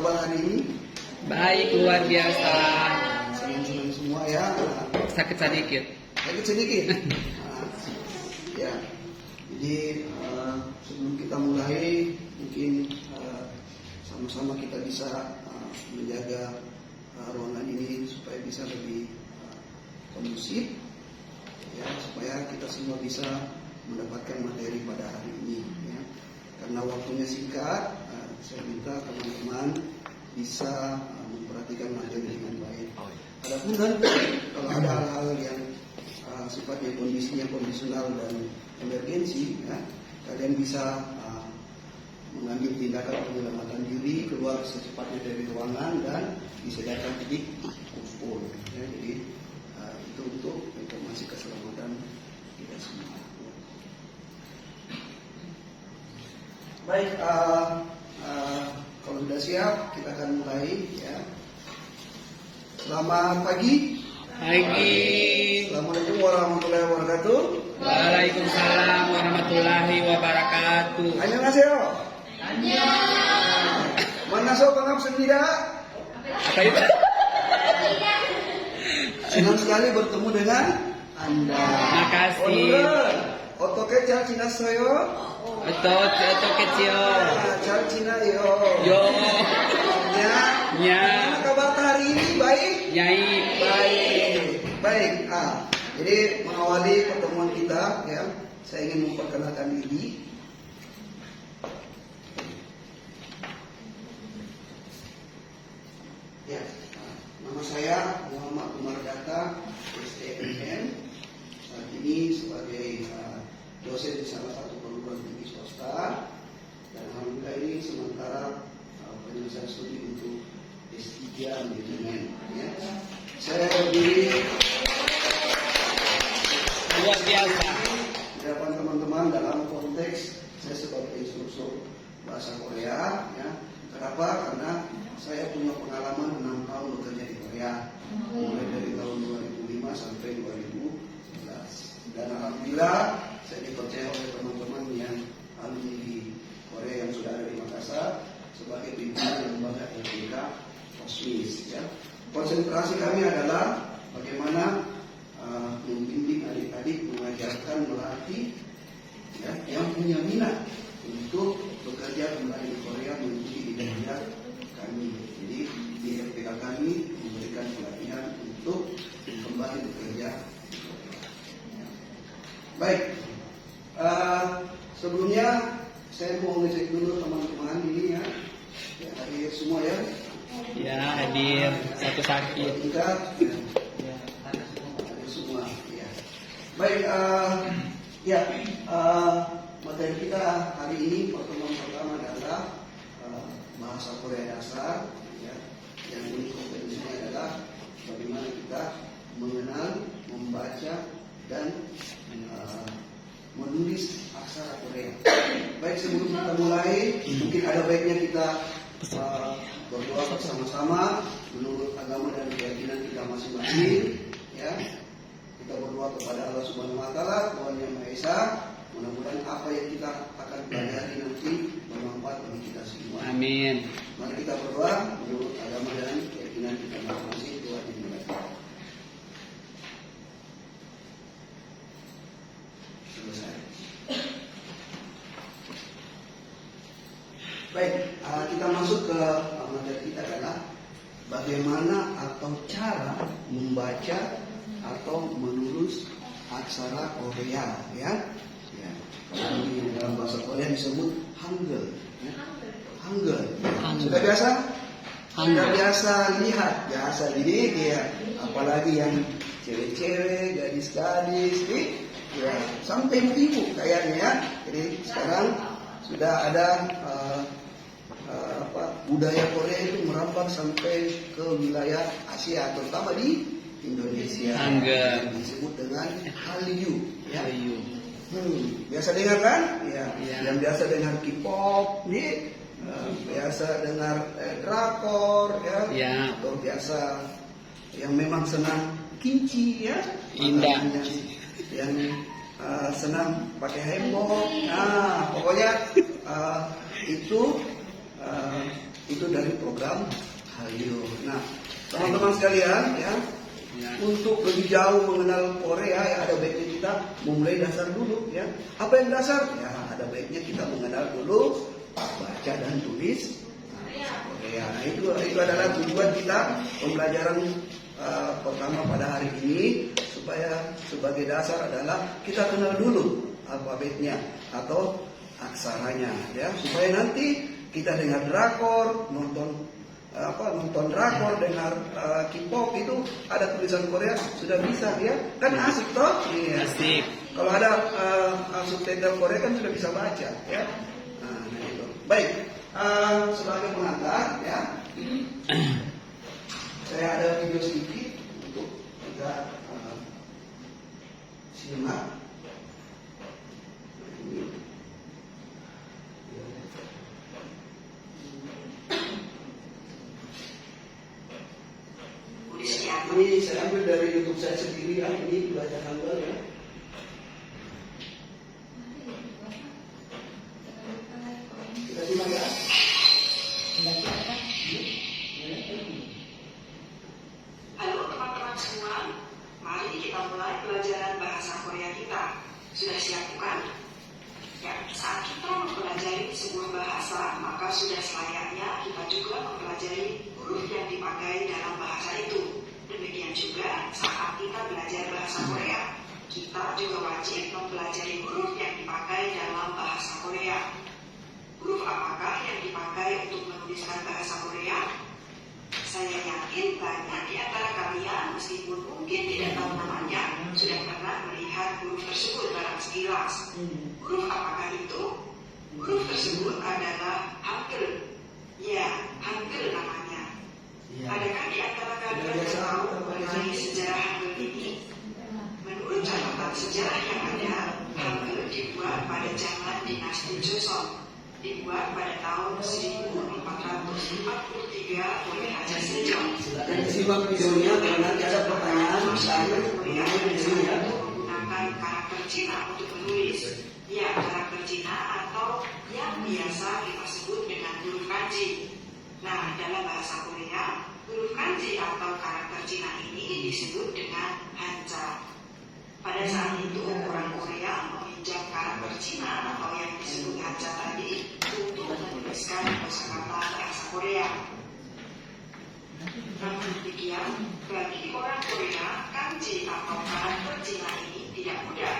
kabar hari ini? Baik, luar biasa. Senang-senang semua ya. Sakit sedikit. Sakit sedikit. Ya. Jadi sebelum kita mulai, mungkin sama-sama kita bisa menjaga ruangan ini supaya bisa lebih kondusif, ya, supaya kita semua bisa mendapatkan materi pada hari ini. Ya. Karena waktunya singkat, saya minta teman-teman bisa memperhatikan materi dengan baik. Adapun nanti kalau ada hal-hal yang sifatnya kondisinya kondisional dan emergensi, ya, kalian bisa mengambil tindakan penyelamatan diri, keluar secepatnya dari ruangan dan disediakan titik kumpul. Ya, jadi itu untuk informasi keselamatan kita semua. Baik, kalau sudah siap kita akan mulai. Ya. Selamat pagi. Pagi. Assalamualaikum warahmatullahi wabarakatuh. Waalaikumsalam warahmatullahi wabarakatuh. Annyeonghaseyo. Manaso kamsahamnida. Apa itu? Senang sekali bertemu dengan Anda. Makasih. Otoke cal Cina soyo. Itu kecil. Cal Cina yo. Yo. Ya. Ya. Gimana kabar hari ini? Baik. Nyai. Baik. Jadi mengawali pertemuan kita, ya, saya ingin memperkenalkan diri. Ya, nama saya Muhammad Umar Data, STMN. Saat ini sebagai dosen di salah satu perguruan tinggi swasta, dan alhamdulillah ini sementara penyelesaian studi untuk S3 manajemen. Ya. Saya berdiri Luar biasa. di hadapan teman-teman dalam konteks saya sebagai instruktur bahasa Korea. Ya. Kenapa? Karena saya punya pengalaman 6 tahun bekerja di Korea, mulai dari tahun 2005 sampai 2011. Dan alhamdulillah saya dipercaya oleh teman-teman yang alumni di Korea yang sudah ada di Makassar sebagai pimpinan lembaga LPK Kosmis. Ya. Konsentrasi kami adalah bagaimana membimbing adik-adik, mengajarkan, melatih, ya, yang punya minat untuk bekerja kembali di Korea mengikuti bidang kami. Jadi di LPK kami memberikan pelatihan untuk kembali bekerja. Ya. Baik, sebelumnya saya mau ngecek dulu teman-teman ini ya, hadir semua ya. Ya, hadir. Satu sakit. Tingkat, ya. Hadir semua. Ya. Baik, materi kita hari ini pertemuan pertama adalah bahasa Korea dasar, ya, yang ini kompetensinya adalah bagaimana kita mengenal, membaca dan menulis aksara Korea. Baik, sebelum kita mulai, mungkin ada baiknya kita berdoa bersama-sama menurut agama dan keyakinan kita masing-masing. Ya, kita berdoa kepada Allah Subhanahu Wa Taala, Tuhan Yang Maha Esa. Mudah-mudahan apa yang kita akan pelajari nanti bermanfaat bagi kita semua. Amin. Mari kita berdoa menurut agama dan keyakinan kita masing-masing. Tuhan yang Maha Esa. Selesai. Baik, kita masuk ke materi kita adalah bagaimana atau cara membaca atau menulis aksara Korea, ya. Ya. Kalau di dalam bahasa Korea disebut Hangul. Ya. Hangul. Sudah biasa? Sudah biasa lihat, biasa didik ya. Apalagi yang cewek-cewek, gadis-gadis, ya, sampai ibu kayaknya ya. Jadi sekarang sudah ada budaya Korea itu merambat sampai ke wilayah Asia, terutama di Indonesia. Angga. Yang disebut dengan Hallyu. Ya. Hallyu. Biasa dengar kan? Ya. Ya. Yang biasa dengar K-pop, nih. Biasa dengar drakor, ya. Ya. Atau biasa yang memang senang kimchi, ya. Indah. Yang senang pakai hanbok. Nah, pokoknya itu Itu dari program Hallyu. Nah, teman-teman sekalian ya, untuk lebih jauh mengenal Korea ya, ada baiknya kita memulai dasar dulu ya. Apa yang dasar? Ya, ada baiknya kita mengenal dulu baca dan tulis Korea. Nah, itu adalah tujuan kita pembelajaran pertama pada hari ini, supaya sebagai dasar adalah kita kenal dulu alfabetnya atau aksaranya ya, supaya nanti kita dengar drakor, nonton drakor, dengar K-pop itu ada tulisan Korea sudah bisa ya, kan asik toh? Iya. Asik. Kalau ada subtitle Korea kan sudah bisa baca ya. Nah itu. Baik, sebagai pengantar ya, saya ada video sedikit untuk kita simak. Ini saya ambil dari YouTube saya sendiri ya, ini belajar Hangul ya. Kita simak ya. Halo teman-teman semua, mari kita mulai pelajaran bahasa Korea kita. Sudah siap bukan? Ya, saat kita mempelajari sebuah bahasa, maka sudah selayaknya kita juga mempelajari huruf yang dipakai dalam bahasa itu. Demikian juga saat kita belajar bahasa Korea, kita juga wajib mempelajari huruf yang dipakai dalam bahasa Korea. Huruf apakah yang dipakai untuk menuliskan bahasa Korea? Saya yakin banyak di antara kalian, meskipun mungkin tidak tahu namanya, sudah pernah melihat huruf tersebut dalam sekilas. Huruf apakah itu? Huruf tersebut adalah Hangul. Ya, Hangul namanya. Adakah di antara kalian yang tahu mengenai sejarah Hangul ini? Menurut catatan sejarah yang ada, Hangul dibuat pada zaman dinasti Joseon. Dibuat pada tahun 1443 oleh Raja Sejong. Silakan disimak videonya, kalau nanti ada pertanyaan saya menggunakan karakter Cina untuk menulis. Ya, karakter Cina atau yang biasa kita sebut dengan huruf kanji. Nah, dalam bahasa Korea, huruf kanji atau karakter Cina ini disebut dengan Hanja. Pada saat itu, orang Korea meminjam karakter Cina atau yang disebut Hanja tadi untuk menuliskan kosakata bahasa Korea. Namun demikian, bagi orang Korea, kanji atau karakter Cina ini tidak mudah.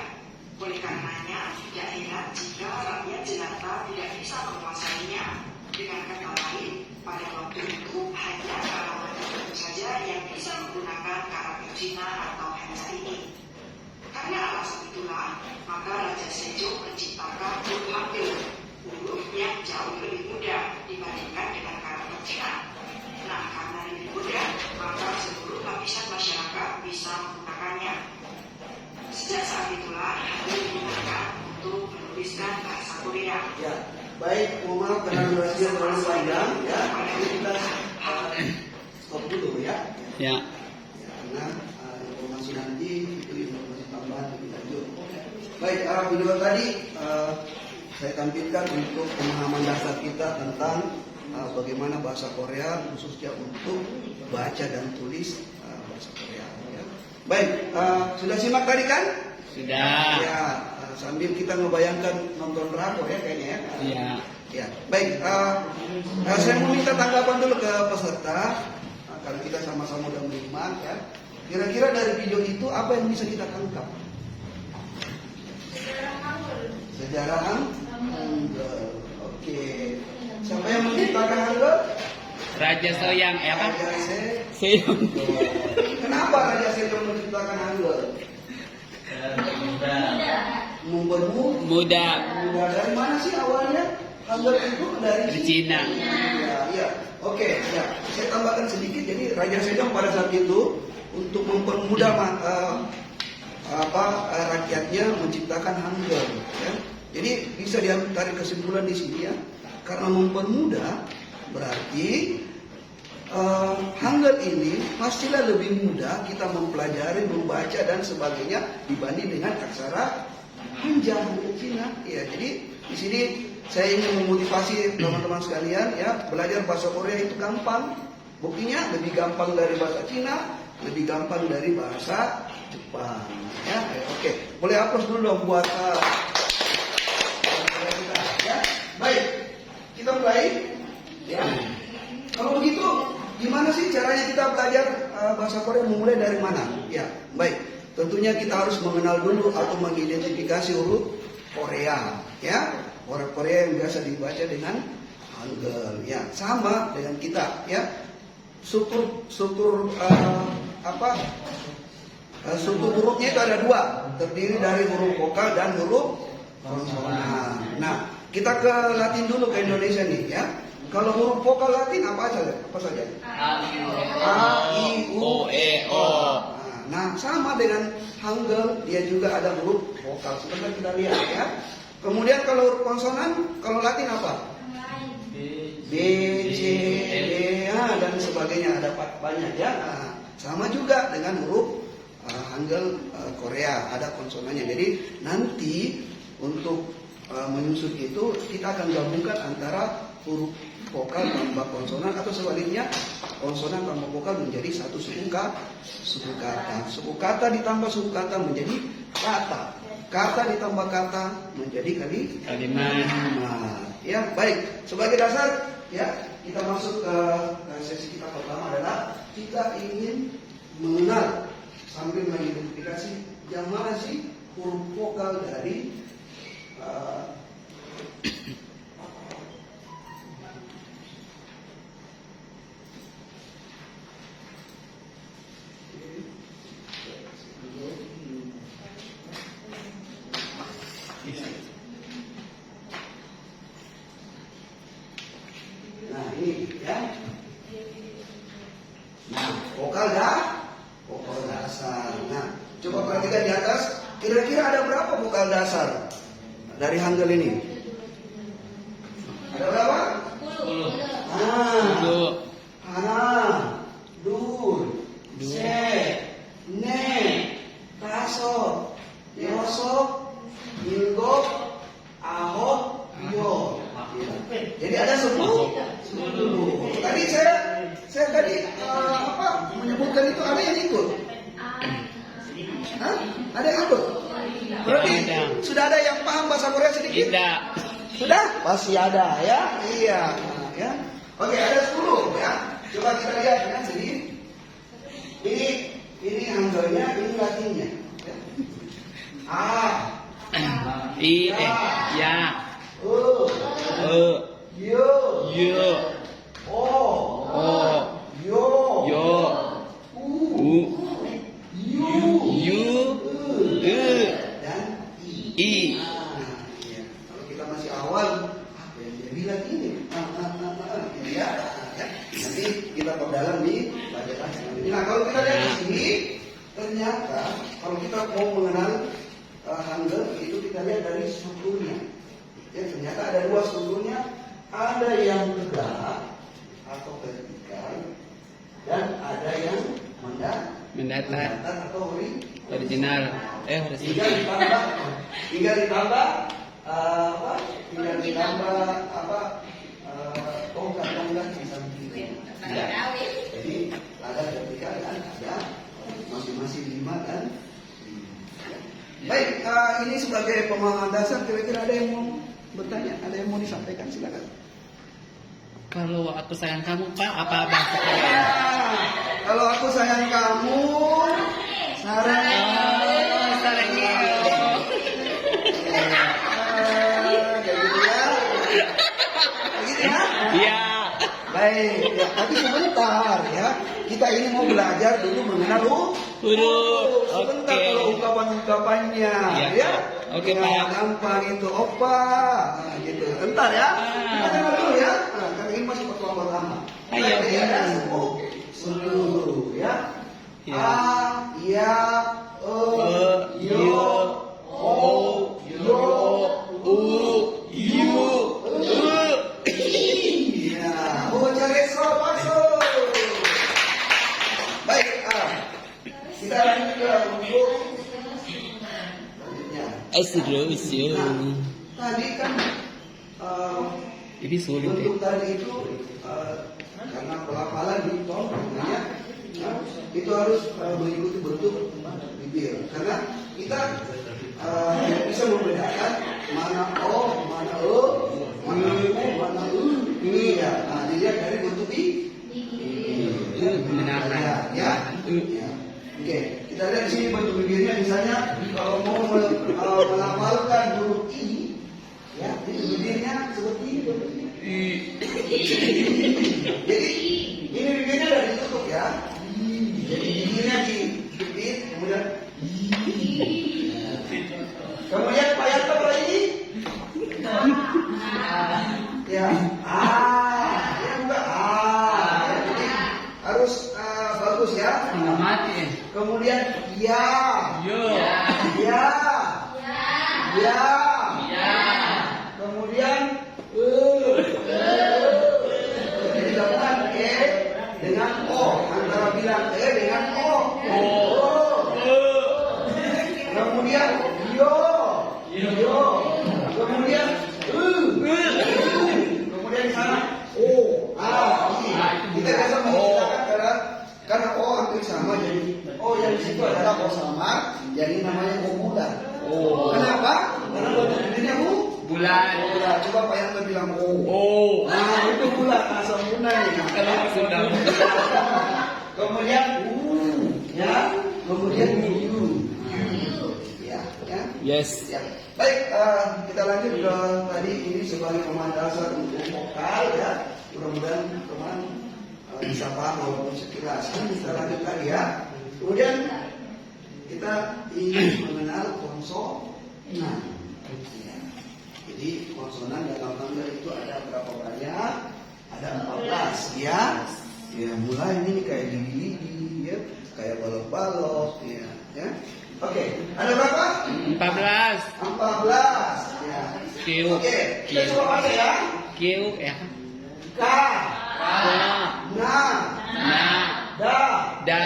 Oleh karenanya, tidak heran jika rakyat jelata tidak bisa menguasainya. Dengan kata lain, pada waktu itu hanya kalangan tertentu saja yang bisa menggunakan karakter Cina atau Hanja ini. Karena alasan itulah, maka Raja Sejong menciptakan huruf Hangul, huruf yang jauh lebih mudah dibandingkan dengan karakter Cina. Nah, karena lebih mudah, maka seluruh lapisan masyarakat bisa menggunakannya. Sejak saat itulah Hangul digunakan untuk menuliskan bahasa Korea. Ya, baik, mohon maaf karena durasinya terlalu panjang ya. Jadi kita stop dulu ya. Ya. Karena informasi nanti itu informasi tambahan lebih lanjut. Baik, video tadi saya tampilkan untuk pemahaman dasar kita tentang bagaimana bahasa Korea, khususnya untuk baca dan tulis bahasa Korea. Ya. Baik, sudah simak tadi kan? Sudah. Ya, sambil kita ngebayangkan nonton drakor ya kayaknya ya. Iya. Ya, baik. Saya mau minta tanggapan dulu ke peserta karena kita sama-sama udah menyimak ya. Kira-kira dari video itu apa yang bisa kita tangkap? Sejarah Hangul. Oke. Siapa yang menciptakan Hangul? Raja Soyang, apa? Raja Sejong. Kenapa Raja Sejong menciptakan Hangul? Muda. Dari mana sih awalnya? Hangul itu dari Cina. Ya. Oke, ya. Saya tambahkan sedikit. Jadi Raja Sejong pada saat itu untuk mempermudah rakyatnya menciptakan Hangul. Ya. Jadi bisa ditarik kesimpulan di sini ya. Karena mempermudah berarti Hangul ini pastilah lebih mudah kita mempelajari, membaca dan sebagainya dibanding dengan aksara Hanja Hangul Cina. Ya, jadi di sini saya ingin memotivasi teman-teman sekalian ya, belajar bahasa Korea itu gampang. Buktinya lebih gampang dari bahasa Cina, lebih gampang dari bahasa Jepang. Ya, oke. Boleh aplaus dulu dong buat kita. Ya, baik. Kita mulai. Ya. Kalau begitu, gimana sih caranya kita belajar bahasa Korea? Memulai dari mana? Ya, baik. Tentunya kita harus mengenal dulu atau mengidentifikasi huruf Korea. Ya, huruf Korea yang biasa dibaca dengan Hangul. Ya, sama dengan kita. Ya. Struktur struktur hurufnya itu ada dua, terdiri dari huruf vokal dan huruf konsonan. Nah, kita ke Latin dulu, ke Indonesia nih ya. Kalau huruf vokal Latin apa saja? Apa saja? A, I, U, E, O. Nah, sama dengan Hangul, dia juga ada huruf vokal. Sebentar kita lihat ya. Kemudian kalau huruf konsonan, kalau Latin apa? B, C, D, dan sebagainya, ada banyak ya. Nah, sama juga dengan huruf Hangul Korea, ada konsonannya. Jadi nanti untuk menyusun itu kita akan gabungkan antara huruf vokal tambah konsonan atau sebaliknya konsonan tambah vokal menjadi satu suku kata. Suku kata ditambah suku kata menjadi kata. Kata ditambah kata menjadi kalimat. Ya, baik. Sebagai dasar ya, kita masuk ke sesi kita pertama adalah kita ingin mengenal sambil mengidentifikasi yang mana sih huruf vokal dari nah ini ya. Nah, vokal dasar. Nah, coba perhatikan di atas, kira-kira ada berapa vokal dasar dari Hangul ini? Ada berapa? 10. Hana, Dul, Se, Ne, Taso, Yoso, Ilgo, Aho, Yo. Jadi ada 10. Tadi saya tadi menyebutkan itu, ada yang ikut? Hah? Ada yang ikut? Berarti sudah ada yang paham bahasa Korea sedikit? Tidak. Sudah? Masih ada ya? Iya. Ya. Oke, ada 10 ya. Coba kita lihat ya. Jadi ini Hangulnya, ini Latinnya. Ya. A, I, ya. U, Yo, Yo, O, Yo, U, dan I. Nah, ya. Kalau kita masih awal, apa yang dia bilang ini? Ya. Nanti kita perdalam di pelajaran selanjutnya. Nah, kalau kita lihat di sini, ternyata kalau kita mau mengenal Hangul itu kita lihat dari strukturnya. Ya, ternyata ada dua strukturnya, ada yang tegak atau vertikal dan ada yang mendatar atau Original. Tinggal ditambah tongkat di samping. Jadi ada vertikal dan ada masing-masing 5 dan 5. Baik, ini sebagai pemahaman dasar, kira-kira ada yang mau bertanya, ada yang mau disampaikan, silakan. Kalau aku sayang kamu, Pak, apa bahasa Korea? Kalau aku sayang kamu, sarang begitu ya? Iya. Baik, ya, tapi sebentar ya. Kita ini mau belajar dulu mengenal Huruf. sebentar Oke. kalau ungkapan-ungkapannya, Iya. ya. Oke, Ya, Pak. gampang itu, opa, nah, gitu. Bentar ya. Kita dengar dulu ya. Nah, karena ini masih pertemuan pertama. Ayo, Baik, ya, ya. Ya. A, ya, yo, o, yo, U, Yu, iya. Oh, cari masuk. Baik, kita lanjut ke untuk selanjutnya. Terus. Nah, tadi kan Ini sulit ya. bentuk tadi itu karena pelafalan di tol namanya, itu harus mengikuti bentuk bibir. Karena kita tidak bisa membedakan mana o, mana e, mana u, mana u. Ini ya, dilihat dari bentuk bibir. Benar. Ya. Oke, kita lihat di sini bentuk bibirnya. Misalnya kalau mau melafalkan huruf i, ya, ini bibirnya seperti ini bentuknya. Jadi ini bibirnya sudah ditutup ya. Jadi bibirnya di bibir, kemudian payat apa ini? Ya, ya bukan ya, jadi harus bagus ya. Mati. Kemudian ya, Yo. ya, ya, kemudian jadi gabungan dengan o, antara bilang dengan o. Kemudian yo, kemudian kemudian di sana o, kita biasa menggunakan karena o hampir sama, jadi o yang di situ adalah o samar, jadi namanya o bulat. Kenapa? Karena bentuk bibirnya Bulan. bulat. Coba Pak Yanto bilang o. Itu bulat, sempurna nih. Kalau sudah. Kemudian ya, kemudian u. Ya. Yes. Ya. Baik, kita lanjut ke tadi ini sebagai pemahaman dasar untuk vokal ya. Mudah-mudahan teman bisa paham walaupun sekilas. Kita lanjut lagi ya. Kemudian kita ingin mengenal konsonan. Ya. Jadi konsonan dalam tanda itu ada berapa banyak? Ada 14 ya. Ya, mulai ini kayak lidi ya, kayak balok-balok ya. Oke, ada berapa? 14. 14. Ya. Q. Oke, kita coba baca ya. Q ya. K, Na. na, da, Da.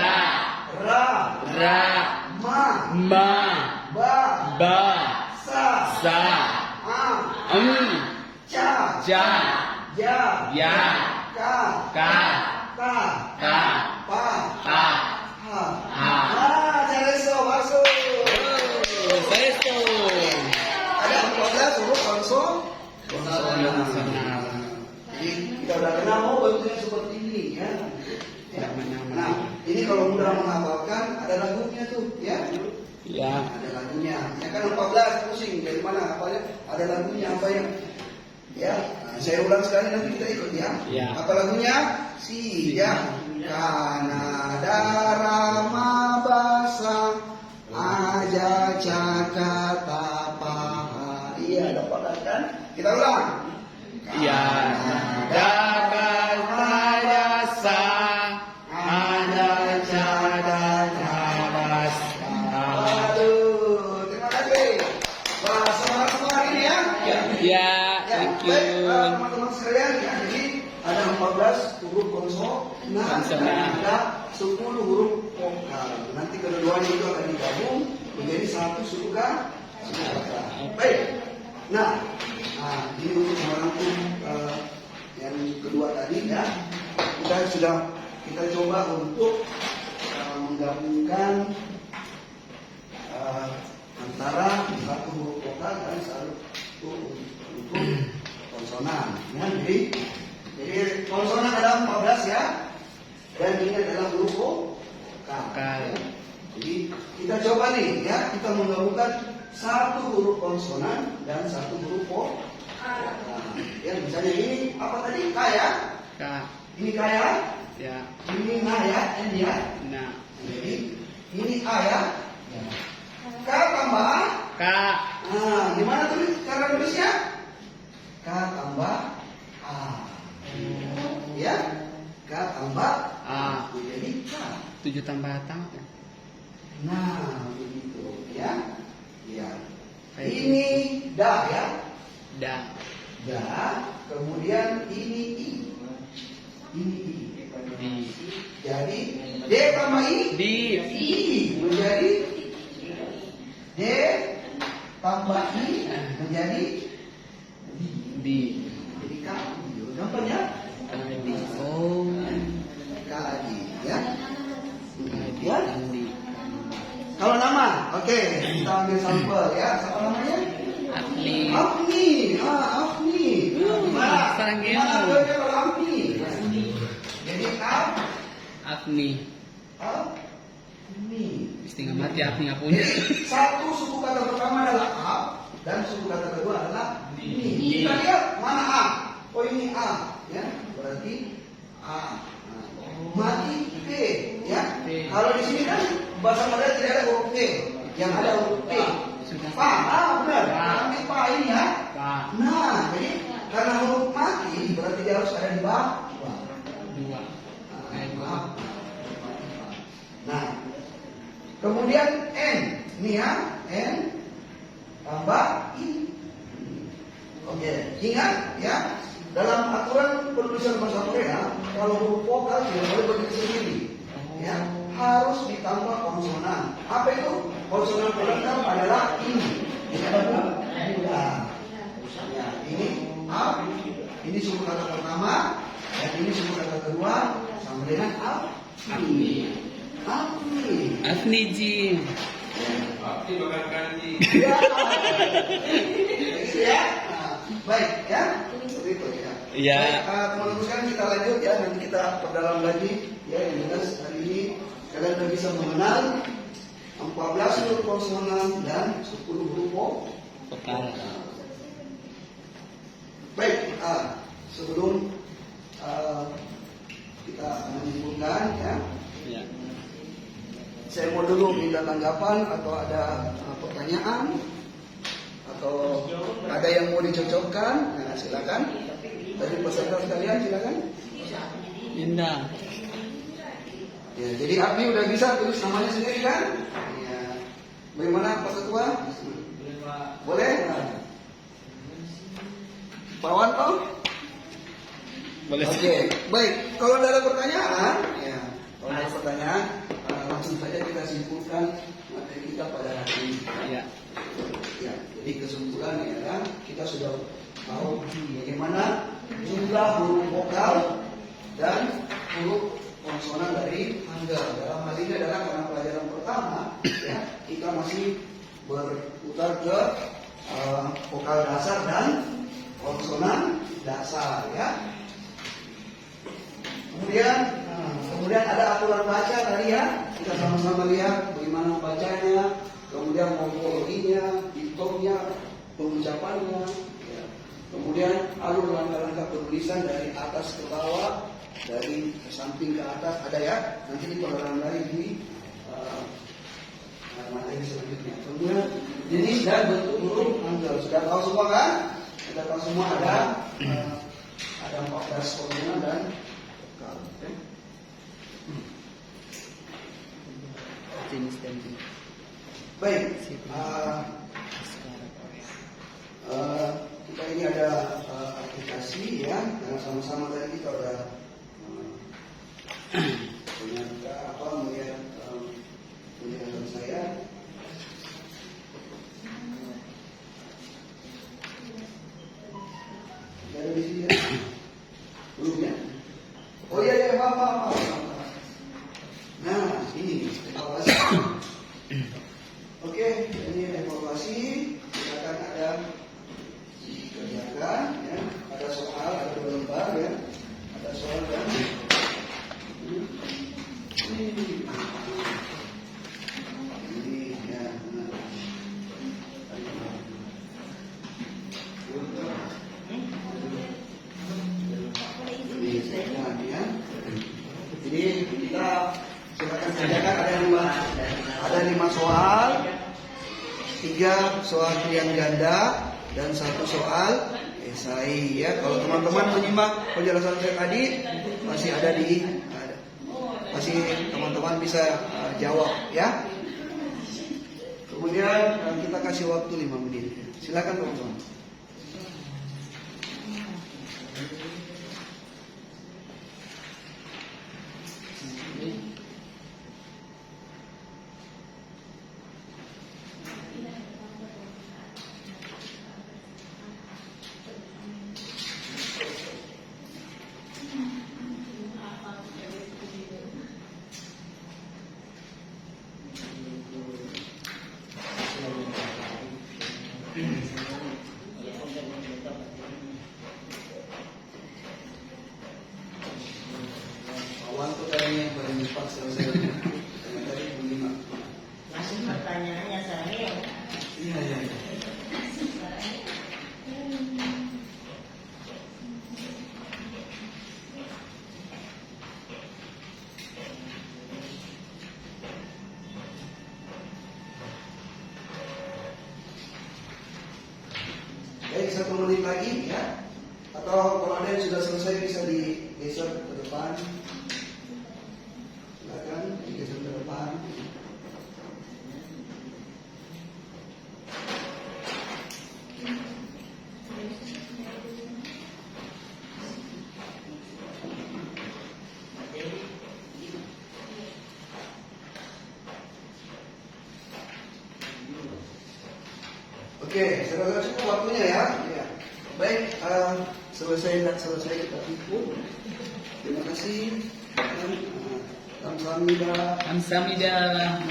ra, Ra. ma, Ma. ba, Ba. sa, Sa. a, ca, Ja. ya, Ya. ka, Ka. ta, Ka. pa, Pa. ha. Ha. Jareso, masuk. Saya itu. Ada 14 huruf konsonan. Jadi kita udah kenal bentuknya seperti ini ya. Nah, ini kalau mudah menghafalkan ada lagunya tuh ya. Ya. Ada lagunya. Ya kan 14 pusing dari mana hafalnya? Ada lagunya apa yang ya. Nah, saya ulang sekali nanti kita ikut ya. Ya. Apa lagunya? Si ya. Kana darama basa aja cakata paha. Iya, ada padat kan? Kita ulang. Ya. Dapat rasa. Ada cadang Aduh, terima kasih. Wah, semangat semua hari ini ya. Ya, thank you. Baik, teman-teman sekalian, ya, jadi ada 14 huruf konsonan dan ada 10 huruf vokal. Nanti kedua-duanya itu akan digabung menjadi satu suku kata. Baik. Nah, ini untuk merangkum yang kedua tadi ya. Kita coba untuk menggabungkan antara satu huruf vokal dan satu huruf konsonan. Ya, jadi konsonan ada 14 ya, dan ini adalah huruf vokal. Jadi kita coba nih ya, kita menggabungkan satu huruf konsonan dan satu huruf vokal. Ya, misalnya ini apa tadi? K ya? K. Ini K ya? Ya. Ini na ya? N ya? Nah. Jadi ini A ya? K tambah A. K. Gimana tulis cara nulisnya? K tambah A. Ya? K tambah A. jadi K. 7 tambah tang. Nah, begitu ya. Ya. Ini da ya. Da. Da. Kemudian ini I. Ini I. Di. Jadi D tambah I. Di. I menjadi D tambah I menjadi Di. jadi K. ambil sampel ya. Siapa namanya? Afni. Afni. Afni. Gimana? Sarang Gimana gelo. namanya kalau Afni? Jadi Afni. Afni. Setengah mati Afni nggak punya. Satu suku kata pertama adalah A dan suku kata kedua adalah ni. Kita lihat mana A? Oh ini A, ya. Berarti A. Mati P, ya. P. Kalau di sini kan bahasa Madura tidak ada huruf P, yang ada huruf P. Pa, benar. Ambil pa ini ya. Pak. Nah, jadi karena huruf mati berarti dia harus ada di bawah. Dua. Maaf. Nah, kemudian N, ini ya, N tambah I. Oke, ingat ya, dalam aturan penulisan bahasa Korea, kalau huruf vokal tidak boleh berdiri sendiri, ya, harus ditambah konsonan. Apa itu? Konsonan pelengkap adalah ini. Ya, ini A, ini suku kata pertama, dan ini suku kata kedua, sama dengan Afni. Afni. Afni Ji. Afni bakal ganti. Ya. Ya. Nah, baik ya. Seperti itu ya. Ya. Baik, teman-teman sekalian kita lanjut ya. Nanti kita perdalam lagi ya. Yang jelas hari ini kalian sudah bisa mengenal 14 huruf konsonan dan 10 huruf Vokal. Baik. Sebelum kita menyimpulkan ya. Ya. Saya mau dulu minta tanggapan atau ada pertanyaan atau ada yang mau dicocokkan. Nah, silakan. Dari peserta sekalian silakan. Indah. Ya, jadi Abdi udah bisa tulis namanya sendiri kan? Ya. Bagaimana Pak Ketua? Boleh? Nah. Pak Wanto? Boleh. Oke, baik. Kalau ada pertanyaan, ya, kalau ada pertanyaan, langsung saja kita simpulkan materi kita pada hari ini. Ya. Ya, jadi kesimpulannya ya, kita sudah tahu bagaimana jumlah huruf vokal dan huruf konsonan dari Hangul. Dalam hal ini adalah karena pelajaran pertama, ya, kita masih berputar ke vokal dasar dan konsonan dasar, ya. Kemudian ada aturan baca tadi ya, kita sama-sama lihat bagaimana membacanya, kemudian morfologinya, diktongnya, pengucapannya, ya. Kemudian alur langkah-langkah penulisan dari atas ke bawah, dari samping ke atas ada ya, nanti dipelajari lagi di materi selanjutnya. Kemudian jenis dan bentuk huruf Hangul sudah tahu semua kan? Sudah tahu semua ada 14 konsonan dan vokal. Okay? Jenis dan jenis. Baik, kita ini ada aplikasi ya, karena sama-sama tadi kita udah melihat penjelasan saya. Dari di sini ya, belum ya? Oh iya ya, maaf. Nah, ini evaluasi. Oke, ini evaluasi. Silakan ada dikerjakan ya. Ada soal, ada 2 lembar ya. Ada soal dan ini ya. Ya. Jadi kita silakan kerjakan ada 5 soal, 3 soal pilihan ganda dan 1 soal esai ya. Kalau teman-teman menyimak penjelasan saya tadi masih teman-teman bisa jawab ya. Kemudian kita kasih waktu 5 menit. Silakan teman-teman. ini yang paling cepat selesai. Karena tadi Bung 5. Masih pertanyaannya saya. Iya, iya, iya. Baik, 1 menit lagi ya. Atau kalau ada yang sudah selesai bisa digeser ke depan. Silakan digeser ke depan. Oke, saya rasa cukup waktunya ya. Ya. Baik, selesai kita tutup. Terima kasih. Kamsahamnida. Kamsahamnida.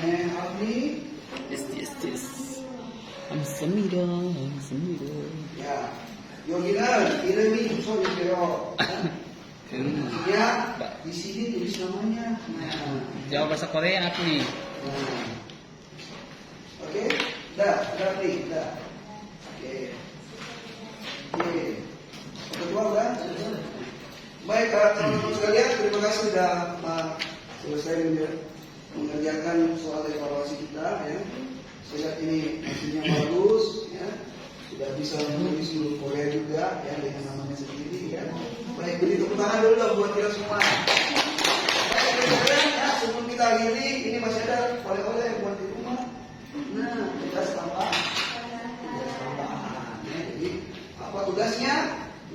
Neng Abdi. Yes. Kamsahamnida. Ya. Yogina, Iremi, so Yogyo. Ya, di sini tulis namanya. Nah. Jawab bahasa Korea apa nih? Nah. Oke, dah, Abdi, dah. Oke. Ketua udah? Baik, teman-teman sekalian, terima kasih sudah selesai mengerjakan soal evaluasi kita ya. Saya lihat ini hasilnya bagus ya. Sudah bisa menulis huruf Korea juga ya dengan namanya sendiri ya. Baik, beri tepuk tangan dulu lah buat kita semua. Baik, teman-teman ya, sebelum kita akhiri, ini masih ada oleh-oleh buat di rumah. Nah, tugas tambahan. Jadi, apa tugasnya?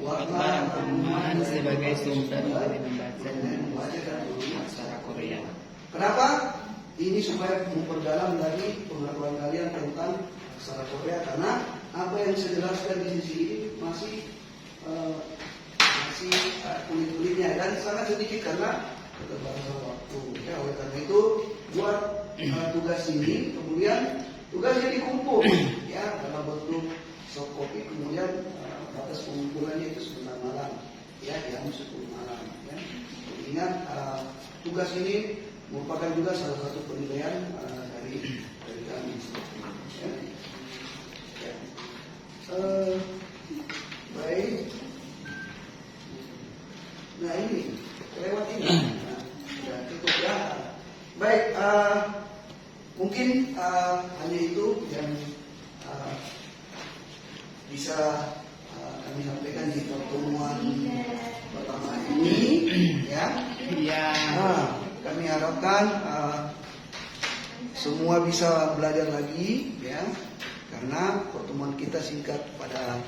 Buatlah rangkuman sebagai sumber dari membaca dan menulis aksara Korea. Kenapa? Ini supaya memperdalam lagi pengetahuan kalian tentang aksara Korea, karena apa yang saya jelaskan di sisi ini masih kulit-kulitnya dan sangat sedikit karena keterbatasan waktu. Ya, oleh karena itu buat tugas ini, kemudian tugasnya dikumpul ya dalam bentuk soft copy, kemudian batas pengumpulannya itu sebentar malam ya, jam 10 malam ya. Ingat tugas ini merupakan juga salah satu penilaian dari kami ya. Ya. Baik. Nah ini lewat ini sudah cukup ya. Baik, mungkin hanya itu yang bisa kami sampaikan di pertemuan pertama ini ya. Iya. Kami harapkan semua bisa belajar lagi ya, karena pertemuan kita singkat pada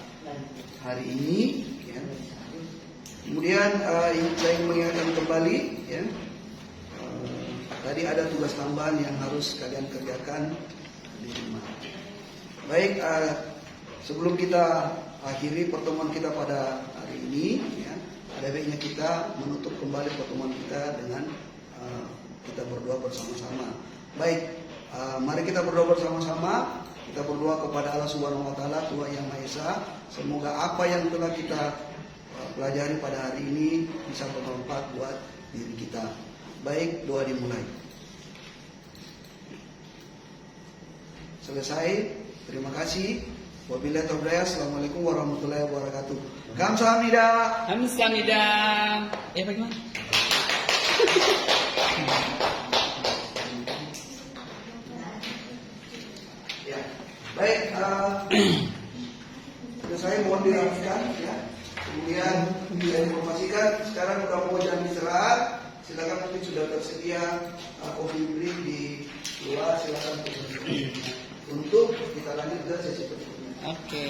hari ini ya. Kemudian saya ingin mengingatkan kembali ya, tadi ada tugas tambahan yang harus kalian kerjakan di rumah. Baik, sebelum kita akhiri pertemuan kita pada hari ini ya, ada baiknya kita menutup kembali pertemuan kita dengan kita berdoa bersama-sama. Baik, mari kita berdoa bersama-sama. Kita berdoa kepada Allah Subhanahu wa taala, Tuhan Yang Maha Esa. Semoga apa yang telah kita pelajari pada hari ini bisa bermanfaat buat diri kita. Baik, doa dimulai. Selesai. Terima kasih. Wabillahi taufiq. Assalamualaikum warahmatullahi wabarakatuh. Kamsahamnida. Kamsahamnida. Bagaimana? Ya, baik. Saya mohon dirapikan ya. Kemudian saya informasikan sekarang udah mau jam istirahat. Silakan mungkin sudah tersedia coffee break di luar. Silakan untuk kita lanjut ke sesi berikutnya. Oke.